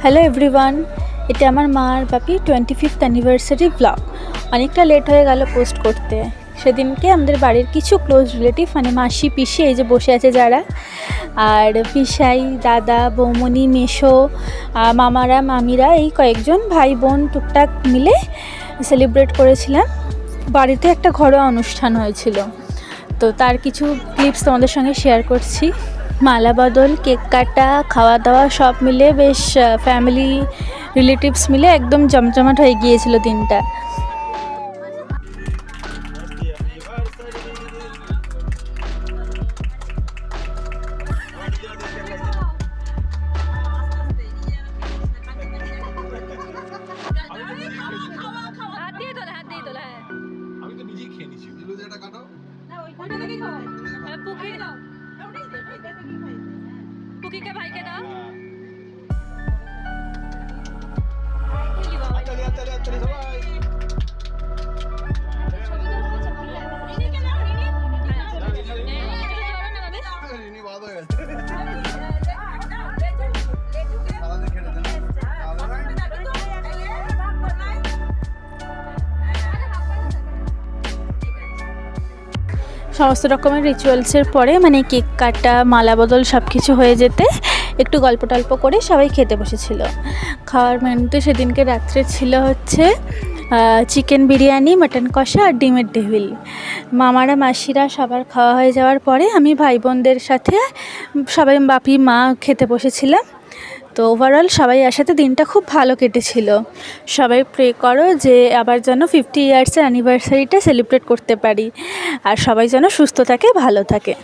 Hello everyone, এটা আমার মার বাপি 25th অ্যানিভার্সারি ব্লগ। অনেকটা লেট হয়ে গেল পোস্ট করতে। সেদিনকে আমাদের বাড়ির কিছু ক্লোজ রিলেটিভ মানে মাসি পিসি এই যে বসে আছে যারা, আর পিসাই দাদা বৌমনি মেশো মামারা মামিরা এই কয়েকজন ভাই বোন টুকটাক মিলে সেলিব্রেট করেছিলাম। বাড়িতে একটা ঘরোয়া অনুষ্ঠান হয়েছিল, তো তার কিছু ক্লিপস তোমাদের সঙ্গে শেয়ার করছি। মালা বদল, কেক কাটা, খাওয়া দাওয়া সব মিলে বেশ ফ্যামিলি রিলেটিভস মিলে একদম জমজমাট হয়ে গিয়েছিল দিনটা। সমস্ত রকমের রিচুয়ালসের পরে মানে কেক কাটা মালা বদল সব কিছু হয়ে যেতে একটু গল্প টল্প করে সবাই খেতে বসেছিল। খাওয়ার মেনুতে সেদিনকে রাত্রে ছিল হচ্ছে চিকেন বিরিয়ানি, মাটন কষা আর ডিমের টেবিল। মামারা মাসিরা সবার খাওয়া হয়ে যাওয়ার পরে আমি ভাই বোনদের সাথে সবাই বাপি মা খেতে বসেছিলাম। তো ওভারঅল সবাই একসাথে দিনটা খুব ভালো কেটেছিল। সবাই প্রে করো যে আবার যেন 50 ইয়ার্সের অ্যানিভার্সারিটা সেলিব্রেট করতে পারি, আর সবাই যেন সুস্থ থাকে, ভালো থাকে।